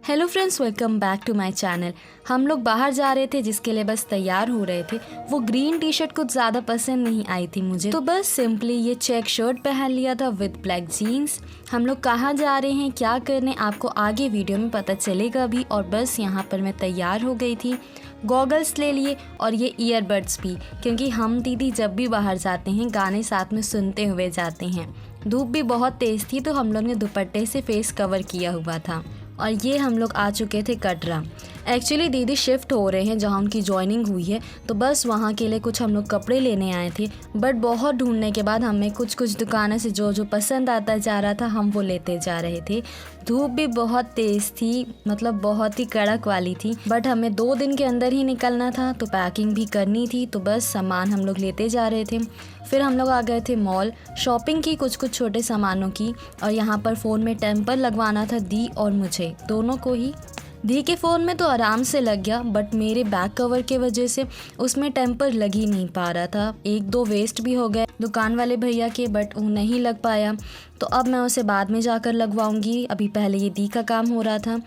Hello friends, welcome back to my channel. हम लोग बाहर जा रहे थे जिसके लिए बस तैयार हो रहे थे। वो ग्रीन टी शर्ट कुछ ज़्यादा पसंद नहीं आई थी मुझे, तो बस सिंपली ये चेक शर्ट पहन लिया था विद ब्लैक जीन्स। हम लोग कहाँ जा रहे हैं, क्या करने, आपको आगे वीडियो में पता चलेगा भी। और बस यहाँ पर मैं तैयार हो गई थी, गॉगल्स ले लिए और ये ईयरबड्स भी, क्योंकि हम दीदी जब भी बाहर जाते हैं गाने साथ में सुनते हुए जाते हैं। धूप भी बहुत तेज़ थी तो हम लोग ने दुपट्टे से फेस कवर किया हुआ था। और ये हम लोग आ चुके थे कटरा। एक्चुअली दीदी शिफ्ट हो रहे हैं जहाँ उनकी जॉइनिंग हुई है, तो बस वहाँ के लिए कुछ हम लोग कपड़े लेने आए थे। बट बहुत ढूंढने के बाद हमें कुछ दुकानों से जो पसंद आता जा रहा था हम वो लेते जा रहे थे। धूप भी बहुत तेज़ थी, मतलब बहुत ही कड़क वाली थी। बट हमें 2 दिन के अंदर ही निकलना था तो पैकिंग भी करनी थी, तो बस सामान हम लोग लेते जा रहे थे। फिर हम लोग आ गए थे मॉल, शॉपिंग की कुछ छोटे सामानों की। और यहाँ पर फ़ोन में टेम्पर लगवाना था दी और मुझे, दोनों को ही। दी के फ़ोन में तो आराम से लग गया, बट मेरे बैक कवर के वजह से उसमें टेम्पर लग ही नहीं पा रहा था। 1-2 वेस्ट भी हो गए दुकान वाले भैया के, बट वो नहीं लग पाया। तो अब मैं उसे बाद में जाकर लगवाऊंगी, अभी पहले ये दी का काम हो रहा था।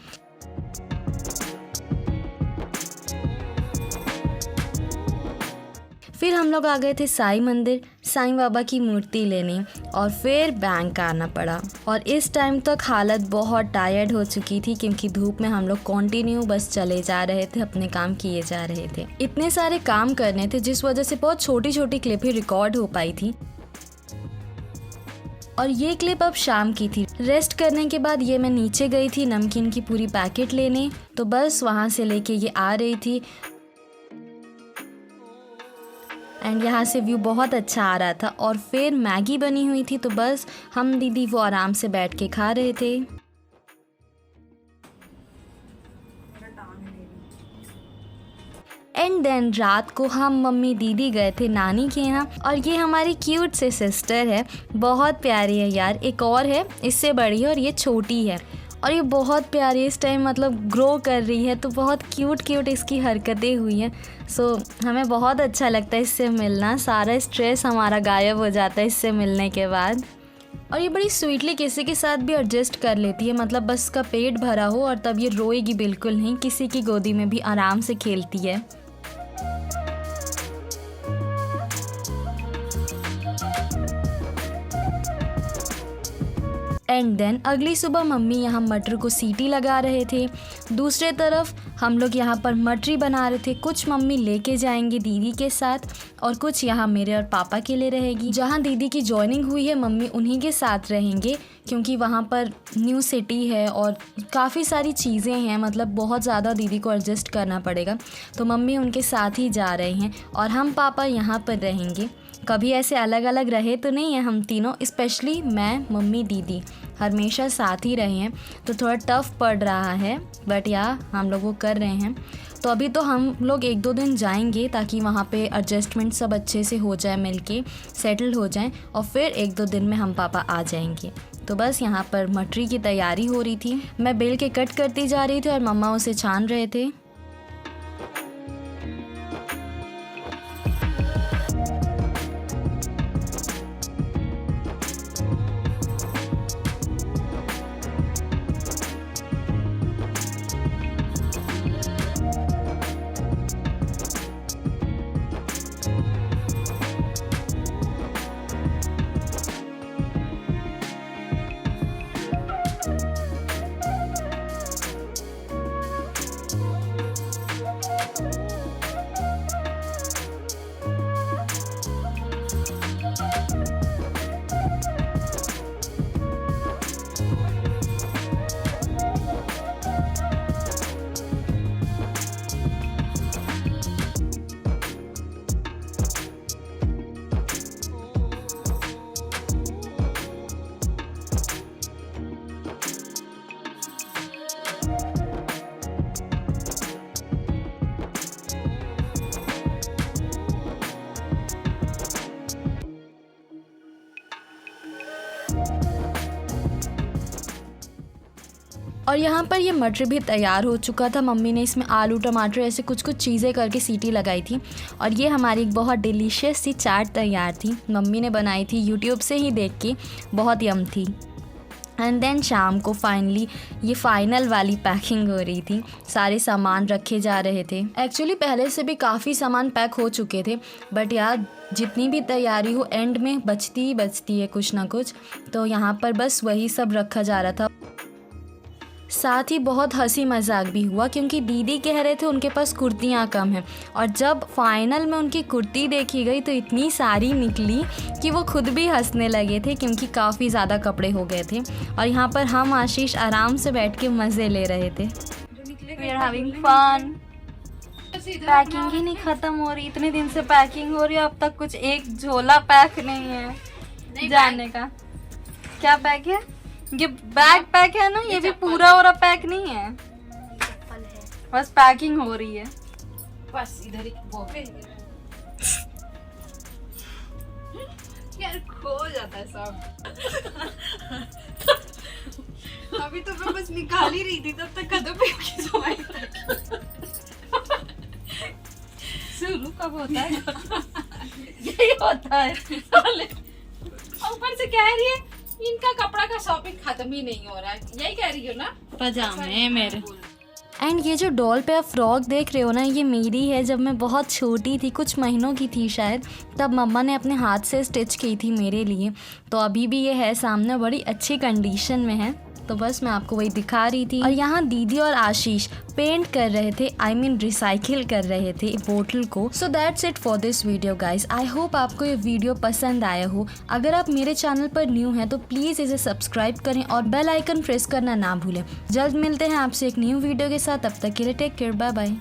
फिर हम लोग आ गए थे साईं मंदिर, साईं बाबा की मूर्ति लेने, और फिर बैंक आना पड़ा। और इस टाइम तक हालत बहुत टायर्ड हो चुकी थी, क्योंकि धूप में हम लोग कंटिन्यू बस चले जा रहे थे, अपने काम किए जा रहे थे। इतने सारे काम करने थे जिस वजह से बहुत छोटी क्लिप ही रिकॉर्ड हो पाई थी। और ये क्लिप अब शाम की थी। रेस्ट करने के बाद ये मैं नीचे गई थी नमकीन की पूरी पैकेट लेने, तो बस वहाँ से लेके ये आ रही थी। एंड यहाँ से व्यू बहुत अच्छा आ रहा था। और फिर मैगी बनी हुई थी, तो बस हम दीदी वो आराम से बैठ के खा रहे थे। एंड देन रात को हम मम्मी दीदी गए थे नानी के यहाँ। और ये हमारी क्यूट से सिस्टर है, बहुत प्यारी है यार। एक और है, इससे बड़ी है और ये छोटी है, और ये बहुत प्यारी इस टाइम मतलब ग्रो कर रही है, तो बहुत क्यूट इसकी हरकतें हुई हैं। सो हमें बहुत अच्छा लगता है इससे मिलना, सारा स्ट्रेस हमारा गायब हो जाता है इससे मिलने के बाद। और ये बड़ी स्वीटली किसी के साथ भी एडजस्ट कर लेती है, मतलब बस का पेट भरा हो और तब ये रोएगी बिल्कुल नहीं, किसी की गोदी में भी आराम से खेलती है। एंड देन अगली सुबह मम्मी यहाँ मटर को सीटी लगा रहे थे। दूसरे तरफ हम लोग यहाँ पर मटरी बना रहे थे। कुछ मम्मी लेके जाएंगी दीदी के साथ और कुछ यहाँ मेरे और पापा के लिए रहेगी। जहाँ दीदी की जॉइनिंग हुई है मम्मी उन्हीं के साथ रहेंगे, क्योंकि वहाँ पर न्यू सिटी है और काफ़ी सारी चीज़ें हैं, मतलब बहुत ज़्यादा दीदी को एडजस्ट करना पड़ेगा। तो मम्मी उनके साथ ही जा रहे हैं और हम पापा यहाँ पर रहेंगे। कभी ऐसे अलग अलग रहे तो नहीं है हम तीनों, स्पेशली मैं, मम्मी, दीदी हमेशा साथ ही रहे हैं, तो थोड़ा टफ पड़ रहा है, बट या हम लोग वो कर रहे हैं। तो अभी तो हम लोग 1-2 दिन जाएंगे ताकि वहाँ पे एडजस्टमेंट सब अच्छे से हो जाए, मिलके सेटल हो जाए, और फिर 1-2 दिन में हम पापा आ जाएंगे। तो बस यहाँ पर मटरी की तैयारी हो रही थी, मैं बेल के कट करती जा रही थी और मम्मा उसे छान रहे थे। और यहाँ पर ये मटर भी तैयार हो चुका था। मम्मी ने इसमें आलू टमाटर ऐसे कुछ चीज़ें करके सीटी लगाई थी और ये हमारी एक बहुत डिलीशियस सी चाट तैयार थी। मम्मी ने बनाई थी यूट्यूब से ही देख के, बहुत यम थी। एंड देन शाम को फाइनली ये फाइनल वाली पैकिंग हो रही थी, सारे सामान रखे जा रहे थे। एक्चुअली पहले से भी काफ़ी सामान पैक हो चुके थे, बट यार जितनी भी तैयारी हो एंड में बचती ही बचती है कुछ ना कुछ, तो यहाँ पर बस वही सब रखा जा रहा था। साथ ही बहुत हंसी मजाक भी हुआ क्योंकि दीदी कह रहे थे उनके पास कुर्तियाँ कम हैं, और जब फाइनल में उनकी कुर्ती देखी गई तो इतनी सारी निकली कि वो खुद भी हंसने लगे थे क्योंकि काफ़ी ज़्यादा कपड़े हो गए थे। और यहाँ पर हम आशीष आराम से बैठ के मज़े ले रहे थे। We are having fun. Packing ही नहीं ख़त्म हो रही, इतने दिन से पैकिंग हो रही है, अब तक कुछ एक झोला पैक नहीं है जाने का। क्या पैक है? ये बैग पैक है ना, ये भी पूरा और पैक नहीं है, बस पैकिंग हो रही है। बस इधर ही वो यार खो जाता है सब। अभी तो मैं बस निकाल ही रही थी, तब तक कदम पे की सवाई शुरू कब होता है? यही होता है। ऊपर से कह रही है इनका कपड़ा का शॉपिंग खत्म ही नहीं हो रहा है, यही कह रही हो ना? पजामे मेरे। एंड ये जो डॉल पे आप फ्रॉक देख रहे हो ना, ये मेरी है। जब मैं बहुत छोटी थी, कुछ महीनों की थी शायद, तब मम्मा ने अपने हाथ से स्टिच की थी मेरे लिए। तो अभी भी ये है सामने, बड़ी अच्छी कंडीशन में है, तो बस मैं आपको वही दिखा रही थी। और यहाँ दीदी और आशीष पेंट कर रहे थे, आई मीन रिसाइकिल कर रहे थे बोतल को। So that's it for this video guys. I hope आपको ये वीडियो पसंद आया हो। अगर आप मेरे चैनल पर न्यू हैं तो प्लीज़ इसे सब्सक्राइब करें और बेल आइकन प्रेस करना ना भूलें। जल्द मिलते हैं आपसे एक न्यू वीडियो के साथ, तब तक के लिए टेक केयर, बाय बाय।